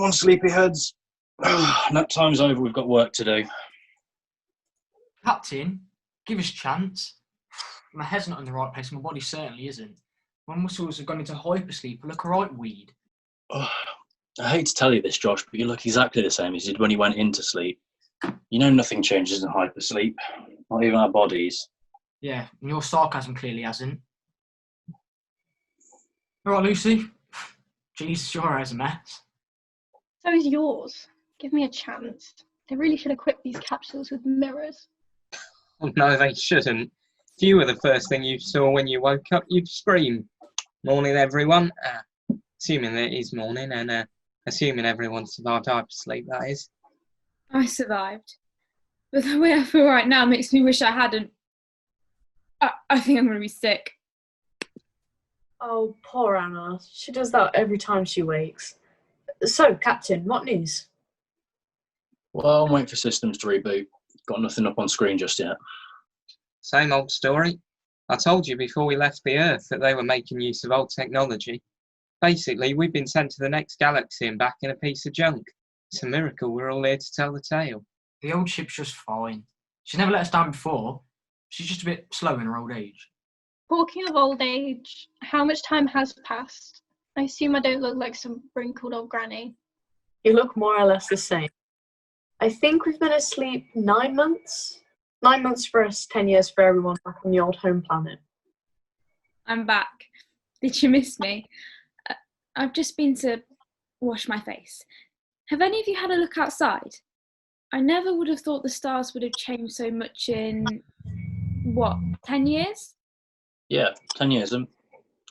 on, sleepyheads. Nap time's over, we've got work to do. Captain, give us a chance. My head's not in the right place, my body certainly isn't. My muscles have gone into hypersleep. I look a right weed. Oh, I hate to tell you this, Josh, but you look exactly the same as you did when you went into sleep. You know nothing changes in hypersleep, not even our bodies. Yeah, and your sarcasm clearly hasn't. All right, Lucy. Jesus, your hair's a mess. So is yours. Give me a chance. They really should equip these capsules with mirrors. Oh, no, they shouldn't. If you were the first thing you saw when you woke up, you'd scream. Morning, everyone. Assuming that it is morning, and assuming everyone survived hypersleep, that is. I survived. But the way I feel right now makes me wish I hadn't. I think I'm going to be sick. Oh, poor Anna. She does that every time she wakes. So, Captain, what news? Well, I'm waiting for systems to reboot. Got nothing up on screen just yet. Same old story. I told you before we left the Earth that they were making use of old technology. Basically, we've been sent to the next galaxy and back in a piece of junk. It's a miracle we're all here to tell the tale. The old ship's just fine. She's never let us down before. She's just a bit slow in her old age. Talking of old age, how much time has passed? I assume I don't look like some wrinkled old granny. You look more or less the same. I think we've been asleep 9 months. 9 months for us, 10 years for everyone back on the old home planet. I'm back. Did you miss me? I've just been to wash my face. Have any of you had a look outside? I never would have thought the stars would have changed so much in, 10 years? Yeah, 10 years. Let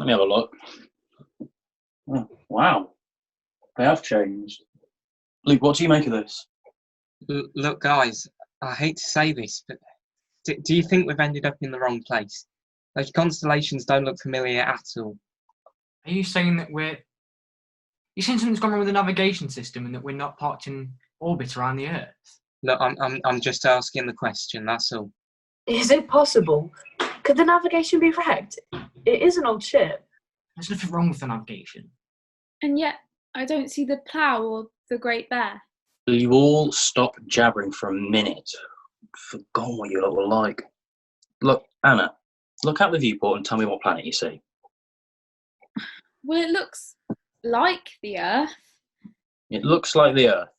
me have a look. Oh, wow. They have changed. Luke, what do you make of this? Look, guys, I hate to say this, but do you think we've ended up in the wrong place? Those constellations don't look familiar at all. Are you saying that you saying something's gone wrong with the navigation system and that we're not parked in orbit around the Earth? Look, I'm just asking the question, that's all. Is it possible? Could the navigation be wrecked? It is an old ship. There's nothing wrong with the navigation. And yet, I don't see the plough or the Great Bear. Will you all stop jabbering for a minute? I've forgotten what you lot were like. Look, Anna, look out the viewport and tell me what planet you see. Well, it looks like the Earth. It looks like the Earth.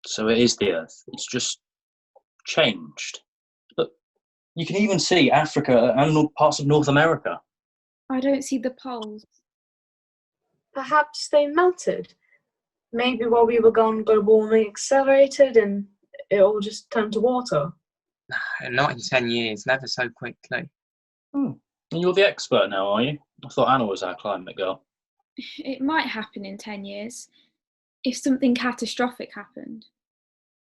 So it is the Earth. It's just changed. Look, you can even see Africa and parts of North America. I don't see the poles. Perhaps they melted. Maybe while we were gone, global warming accelerated and it all just turned to water. Not in 10 years, never so quickly. And you're the expert now, are you? I thought Anna was our climate girl. It might happen in 10 years, if something catastrophic happened.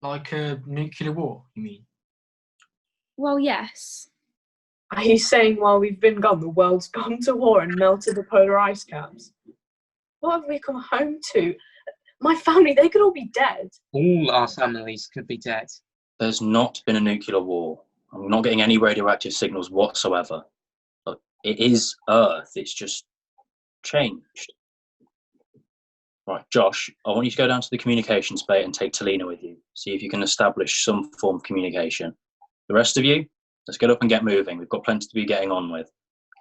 Like a nuclear war, you mean? Well, yes. Are you saying while we've been gone, the world's gone to war and melted the polar ice caps? What have we come home to? My family, they could all be dead. All our families could be dead. There's not been a nuclear war. I'm not getting any radioactive signals whatsoever. Look, it is Earth. It's just changed. Right, Josh, I want you to go down to the communications bay and take Talina with you. See if you can establish some form of communication. The rest of you, let's get up and get moving. We've got plenty to be getting on with.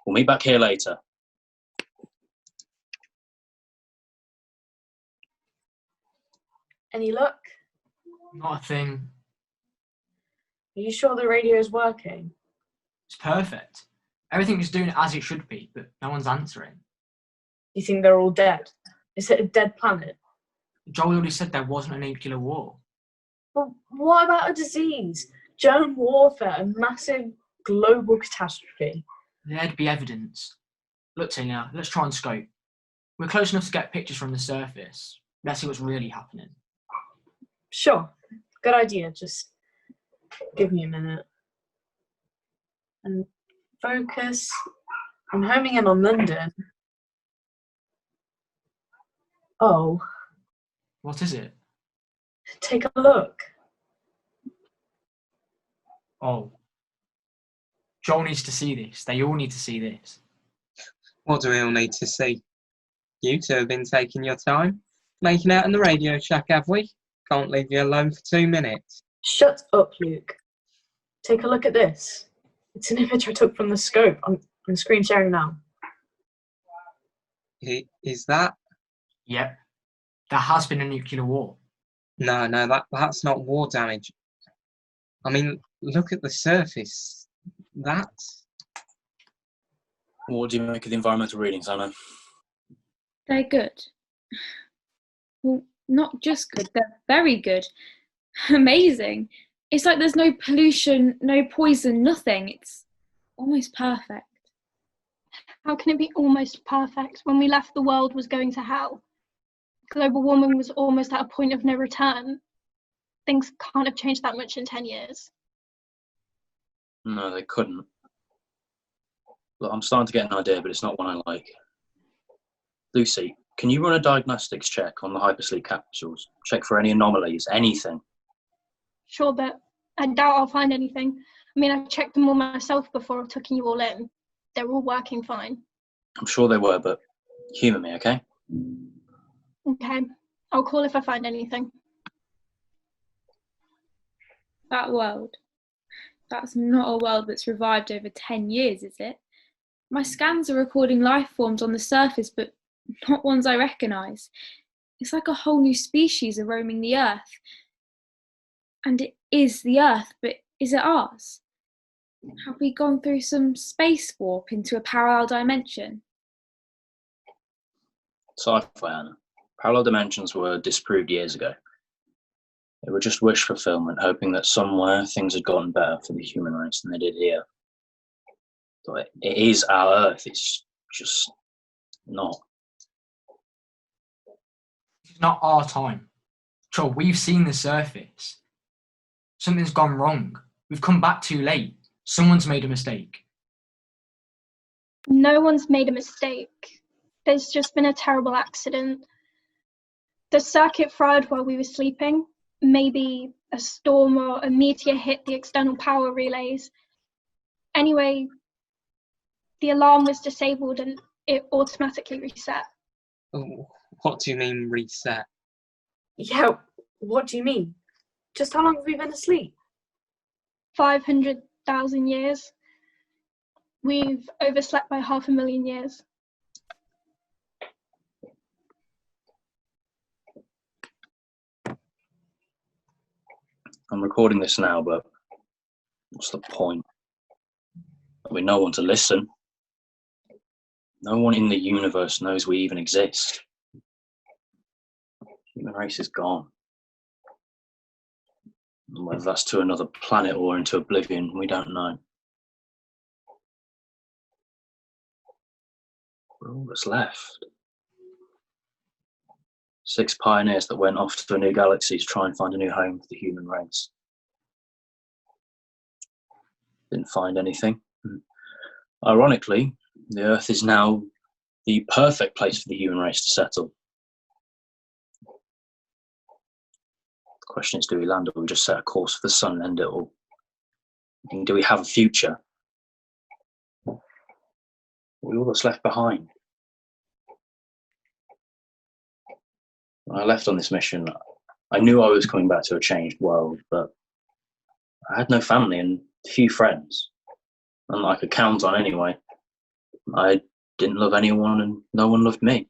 We'll meet back here later. Any luck? Not a thing. Are you sure the radio is working? It's perfect. Everything's doing as it should be, but no one's answering. You think they're all dead? Is it a dead planet? Joel already said there wasn't a nuclear war. Well, what about a disease? Germ warfare, a massive global catastrophe. There'd be evidence. Look, Tina, let's try and scope. We're close enough to get pictures from the surface. Let's see what's really happening. Sure, good idea. Just give me a minute. And focus. I'm homing in on London. Oh, What is it? take a look. Oh. Joel needs to see this. They all need to see this. What do we all need to see? You two have been taking your time. Making out in the Radio Shack, have we? Can't leave you alone for 2 minutes. Shut up, Luke. Take a look at this. It's an image I took from the scope. I'm screen sharing now. Is that? Yep. There has been a nuclear war. No, that's not war damage. I mean, look at the surface. That's... What do you make of the environmental readings, Anna? They're good. Well, not just good, they're very good. Amazing. It's like there's no pollution, no poison, nothing. It's almost perfect. How can it be almost perfect when we left the world was going to hell? Global warming was almost at a point of no return. Things can't have changed that much in 10 years. No, they couldn't. Look, I'm starting to get an idea, but it's not one I like. Lucy, can you run a diagnostics check on the hypersleep capsules? Check for any anomalies, anything. Sure, but I doubt I'll find anything. I mean, I checked them all myself before tucking you all in. They're all working fine. I'm sure they were, but humour me, okay? Okay, I'll call if I find anything. That world. That's not a world that's revived over 10 years, is it? My scans are recording life forms on the surface, but not ones I recognise. It's like a whole new species are roaming the Earth. And it is the Earth, but is it ours? Have we gone through some space warp into a parallel dimension? Sci-fi, Anna. Parallel dimensions were disproved years ago. They were just wish fulfillment, hoping that somewhere things had gotten better for the human race than they did here. So it is our Earth, it's just not. It's not our time. Joel, we've seen the surface. Something's gone wrong. We've come back too late. Someone's made a mistake. No one's made a mistake. There's just been a terrible accident. The circuit fried while we were sleeping. Maybe a storm or a meteor hit the external power relays. Anyway, the alarm was disabled and it automatically reset. Oh, what do you mean reset? Yeah, what do you mean? Just how long have we been asleep? 500,000 years. We've overslept by 500,000 years. I'm recording this now, but what's the point? I mean, no one to listen. No one in the universe knows we even exist. Human race is gone. And whether that's to another planet or into oblivion, we don't know. We're all that's left. 6 pioneers that went off to a new galaxy to try and find a new home for the human race. Didn't find anything. Ironically, the Earth is now the perfect place for the human race to settle. The question is, do we land or we just set a course for the sun and end it all? And do we have a future? We all that's left behind. When I left on this mission, I knew I was coming back to a changed world, but I had no family and few friends, and I could count on anyway. I didn't love anyone and no one loved me.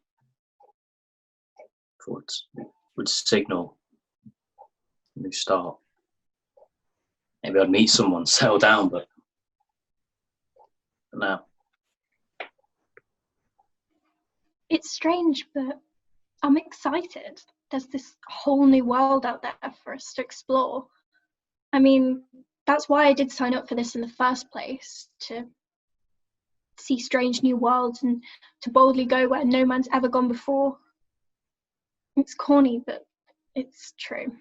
Thought it would signal a new start. Maybe I'd meet someone, settle down, but now. It's strange, but I'm excited. There's this whole new world out there for us to explore. I mean, that's why I did sign up for this in the first place, to see strange new worlds and to boldly go where no man's ever gone before. It's corny, but it's true.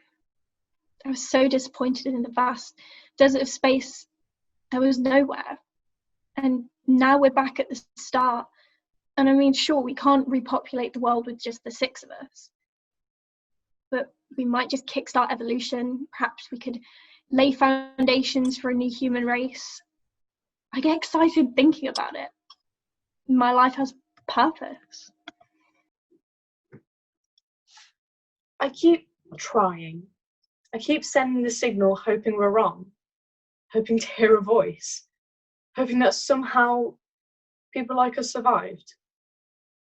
I was so disappointed in the vast desert of space. There was nowhere. And now we're back at the start. And I mean, sure, we can't repopulate the world with just the 6 of us. But we might just kickstart evolution. Perhaps we could lay foundations for a new human race. I get excited thinking about it. My life has purpose. I keep trying. I keep sending the signal, hoping we're wrong, hoping to hear a voice, hoping that somehow people like us survived.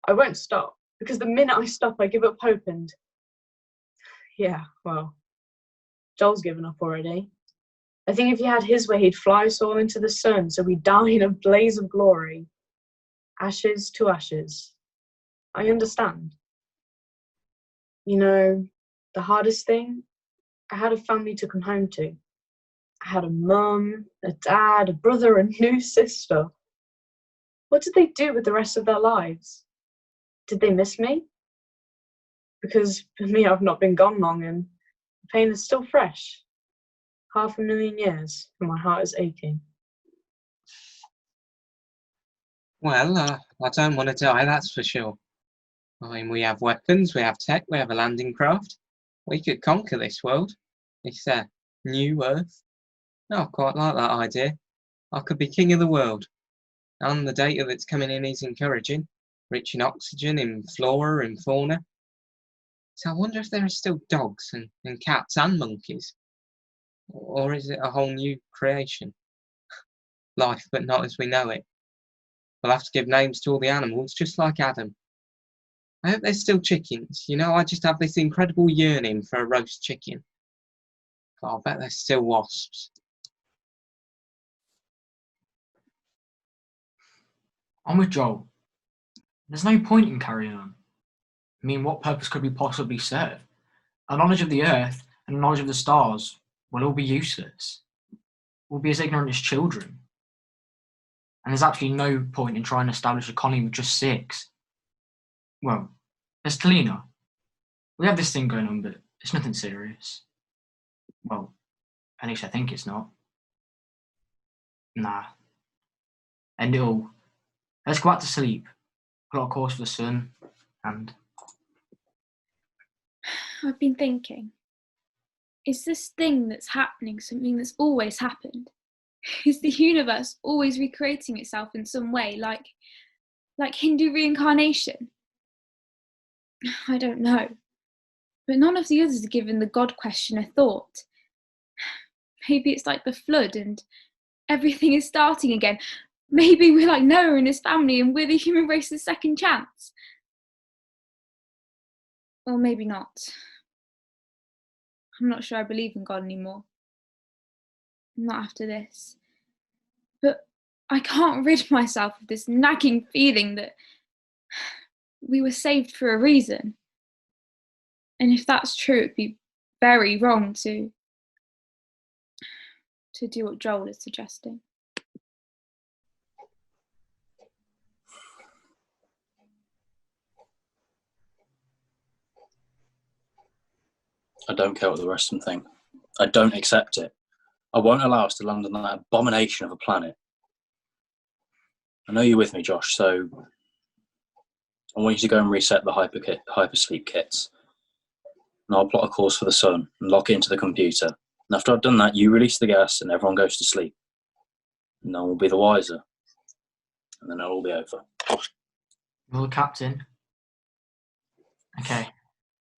I won't stop, because the minute I stop, I give up hope and... Yeah, well, Joel's given up already. I think if he had his way, he'd fly us all into the sun, so we die in a blaze of glory. Ashes to ashes. I understand. You know, the hardest thing? I had a family to come home to. I had a mum, a dad, a brother, a new sister. What did they do with the rest of their lives? Did they miss me? Because for me, I've not been gone long and the pain is still fresh. 500,000 years and my heart is aching. Well, I don't want to die, that's for sure. I mean, we have weapons, we have tech, we have a landing craft. We could conquer this world. This new Earth. Oh, I quite like that idea. I could be king of the world. And the data that's coming in is encouraging. Rich in oxygen, in flora and fauna. So I wonder if there are still dogs and cats and monkeys. Or is it a whole new creation? Life, but not as we know it. We'll have to give names to all the animals, just like Adam. I hope there's still chickens. You know, I just have this incredible yearning for a roast chicken. But I'll bet there's still wasps. I'm with Joel. There's no point in carrying on. I mean, what purpose could we possibly serve? Our knowledge of the Earth and knowledge of the stars will all be useless. We'll be as ignorant as children. And there's absolutely no point in trying to establish a colony with just 6. Well, there's Talina. We have this thing going on, but it's nothing serious. Well, at least I think it's not. Nah. End it all. Let's go back to sleep. Plot a course for the sun, and... I've been thinking, is this thing that's happening something that's always happened? Is the universe always recreating itself in some way, like Hindu reincarnation? I don't know. But none of the others have given the God question a thought. Maybe it's like the flood and everything is starting again. Maybe we're like Noah and his family and we're the human race's second chance. Or maybe not. I'm not sure I believe in God anymore. Not after this. But I can't rid myself of this nagging feeling that we were saved for a reason. And if that's true, it'd be very wrong to do what Joel is suggesting. I don't care what the rest of them think. I don't accept it. I won't allow us to land on that abomination of a planet. I know you're with me, Josh, so I want you to go and reset the hypersleep kits. And I'll plot a course for the sun and lock it into the computer. And after I've done that, you release the gas and everyone goes to sleep. No one will be the wiser. And then it'll all be over. You're the captain. Okay.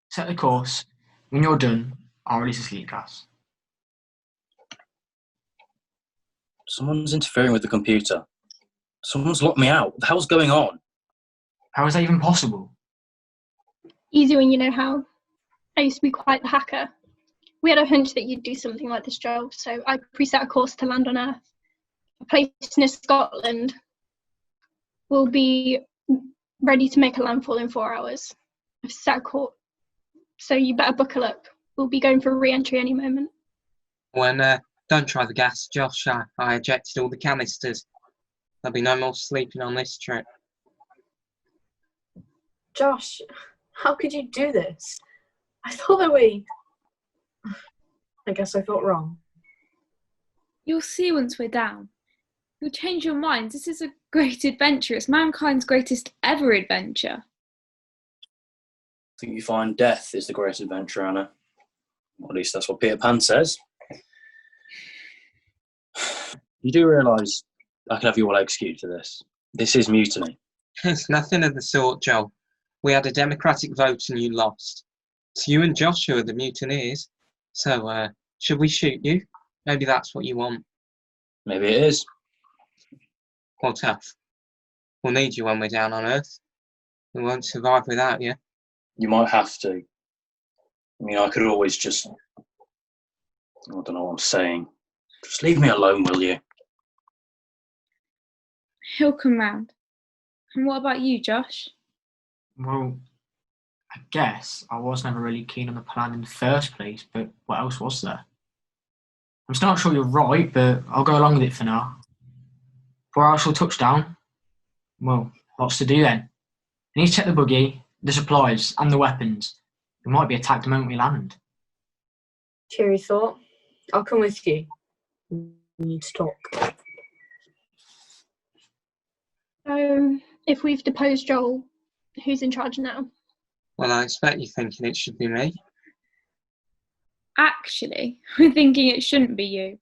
Set the course. When you're done, I'll release the sleep gas. Someone's interfering with the computer. Someone's locked me out. What the hell's going on? How is that even possible? Easy when you know how. I used to be quite the hacker. We had a hunch that you'd do something like this, Joel, so I preset a course to land on Earth. A place near Scotland. We'll be ready to make a landfall in 4 hours. I've set a course, so you better buckle up. We'll be going for re-entry any moment. Don't try the gas, Josh. I ejected all the canisters. There'll be no more sleeping on this trip. Josh, how could you do this? I thought that we... I guess I thought wrong. You'll see once we're down. You'll change your minds. This is a great adventure. It's mankind's greatest ever adventure. I think you find death is the great adventure, Anna. Or at least that's what Peter Pan says. You do realise I can have you all executed for this. This is mutiny. It's nothing of the sort, Joel. We had a democratic vote and you lost. It's you and Joshua, the mutineers. So, should we shoot you? Maybe that's what you want. Maybe it is. Well, tough. We'll need you when we're down on Earth. We won't survive without you. You might have to. I mean, I could always just... I don't know what I'm saying. Just leave me alone, will you? He'll come round. And what about you, Josh? Well, I guess I was never really keen on the plan in the first place, but what else was there? I'm still not sure you're right, but I'll go along with it for now. For our actual touchdown, well, lots to do then. I need to check the buggy, the supplies, and the weapons. We might be attacked the moment we land. Cheery thought. I'll come with you. We need to talk. So, if we've deposed Joel, who's in charge now? Well, I expect you're thinking it should be me. Actually, we're thinking it shouldn't be you.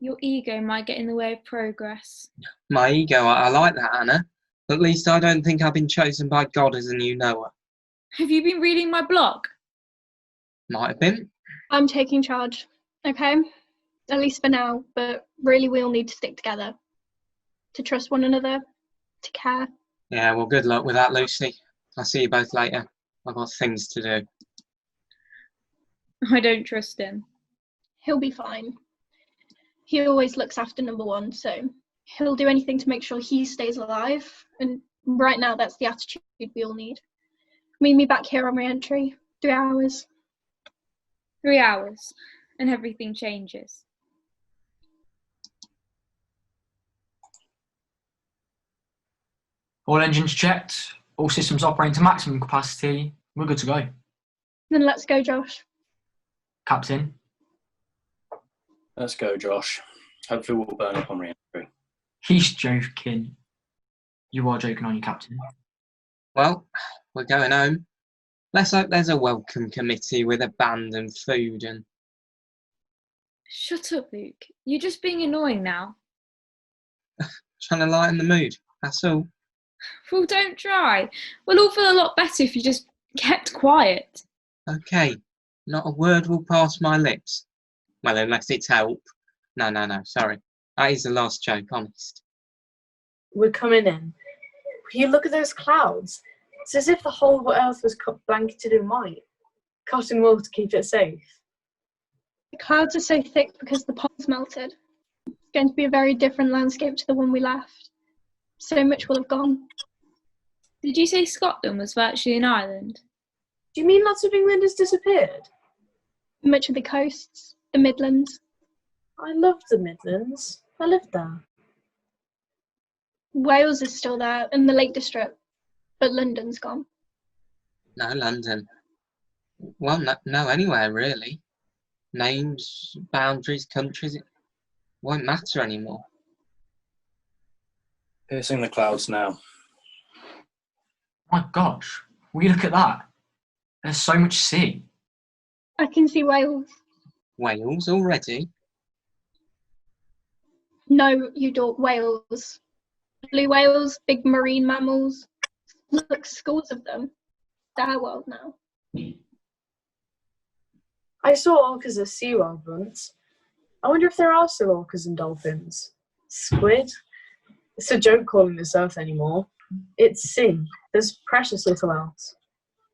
Your ego might get in the way of progress. My ego, I like that, Anna. At least I don't think I've been chosen by God as a new Noah. Have you been reading my blog? Might have been. I'm taking charge, okay? At least for now, but really we all need to stick together. To trust one another, to care. Yeah, well, good luck with that, Lucy. I'll see you both later. I've got things to do. I don't trust him. He'll be fine. He always looks after number one, so he'll do anything to make sure he stays alive. And right now, that's the attitude we all need. Meet me back here on re-entry. 3 hours. 3 hours, and everything changes. All engines checked, all systems operating to maximum capacity. We're good to go. Then let's go, Josh. Captain, Let's go, Josh. Hopefully we'll burn up on re-entry. he's joking. You are joking, aren't you, Captain? Well, we're going home. Let's hope there's a welcome committee with a band and food and... Shut up, Luke. You're just being annoying now. trying to lighten the mood, that's all. Well, don't try. We'll all feel a lot better if you just kept quiet. Okay, not a word will pass my lips. Well, unless it's help. No, sorry. That is the last joke, honest. We're coming in. Will you look at those clouds? It's as if the whole earth was blanketed in white. Cotton wool to keep it safe. The clouds are so thick because the poles melted. It's going to be a very different landscape to the one we left. So much will have gone. Did you say Scotland was virtually an island? Do you mean lots of England has disappeared? Much of the coasts, the Midlands. I love the Midlands. I lived there. Wales is still there, and the Lake District. But London's gone. No, London. Well, no, anywhere really. Names, boundaries, countries, it won't matter anymore. Piercing the clouds now. My gosh, will you look at that? There's so much sea. I can see Wales. Wales already? No, you don't. Whales. Blue whales, big marine mammals. Look, scores of them. Their world now. I saw orcas at SeaWorld once. I wonder if there are still orcas and dolphins. Squid? It's a joke calling this Earth anymore. It's sea. There's precious little else.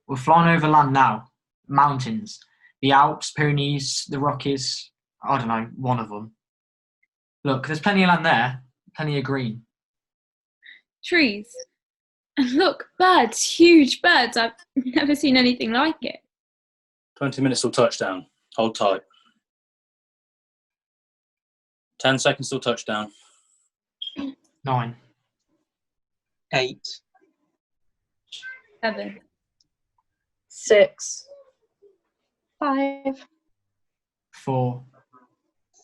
We're flying over land now. Mountains. The Alps, Pyrenees, the Rockies. I don't know, one of them. Look, there's plenty of land there. Plenty of green. Trees. And look, birds, huge birds. I've never seen anything like it. 20 minutes till touchdown. Hold tight. 10 seconds till touchdown. 9, 8, 7. 6. 5. 4,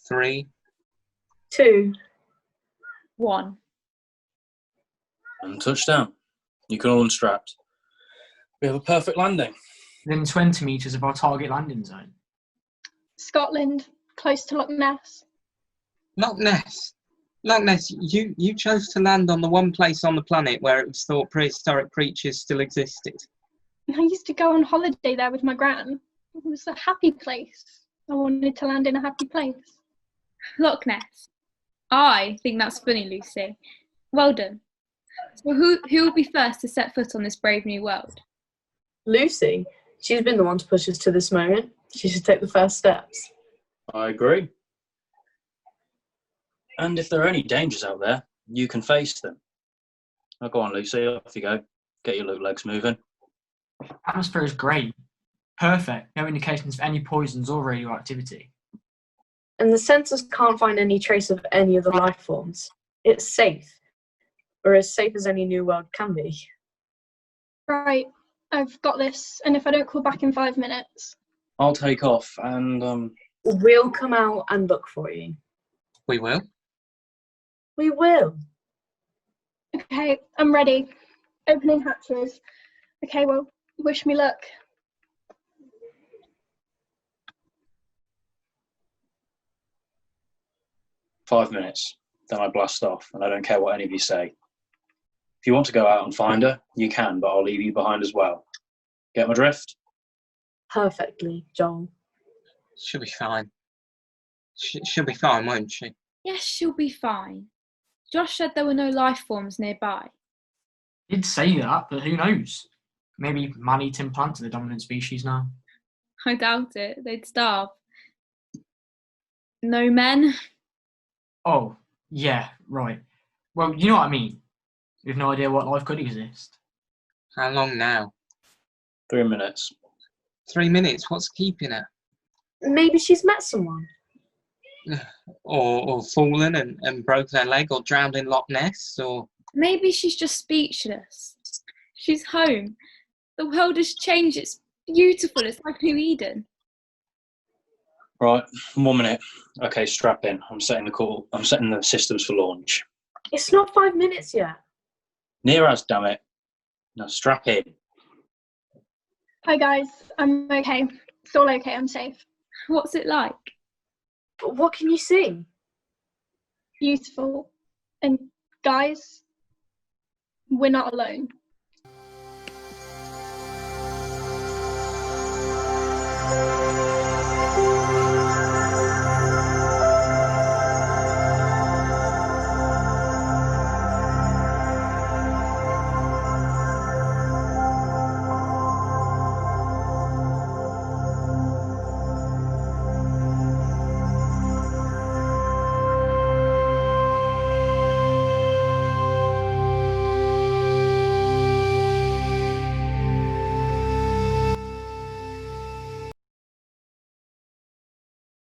3. 2. 1. And touchdown. You can all unstrapped. We have a perfect landing. within 20 metres of our target landing zone. Scotland, close to Loch Ness. Loch Ness. Loch Ness, you chose to land on the one place on the planet where it was thought prehistoric creatures still existed. I used to go on holiday there with my gran. It was a happy place. I wanted to land in a happy place. Loch Ness. I think that's funny, Lucy. Well done. So who will be first to set foot on this brave new world? Lucy, she's been the one to push us to this moment. She should take the first steps. I agree. And if there are any dangers out there, you can face them. Now go on, Lucy, off you go. Get your little legs moving. Atmosphere is great. Perfect. No indications of any poisons or radioactivity. And the sensors can't find any trace of any of the life forms. It's safe. Or as safe as any new world can be. Right, I've got this. And if I don't call back in 5 minutes, I'll take off and We'll come out and look for you. We will. We will. okay, I'm ready. Opening hatches. Okay, well, wish me luck. "5 minutes, then I blast off, and I don't care what any of you say. If you want to go out and find her, you can, but I'll leave you behind as well. Get my drift?" Perfectly, Joel. She'll be fine. She'll be fine, won't she? Yes, she'll be fine. Josh said there were no life forms nearby. Did say that, but who knows? Maybe man-eating plants are the dominant species now. I doubt it. They'd starve. No men? Oh, yeah, right. Well, you know what I mean. We've no idea what life could exist. How long now? 3 minutes. 3 minutes? What's keeping her? Maybe she's met someone. Or fallen and broken her leg, or drowned in Loch Ness, or... Maybe she's just speechless. She's home. The world has changed. It's beautiful. It's like New Eden. Right, 1 minute. Okay, strap in. I'm setting the systems for launch. It's not 5 minutes yet. Near us, damn it. Now strap in. Hi guys, I'm okay. It's all okay, I'm safe. What's it like? But what can you see? Beautiful. And guys, we're not alone.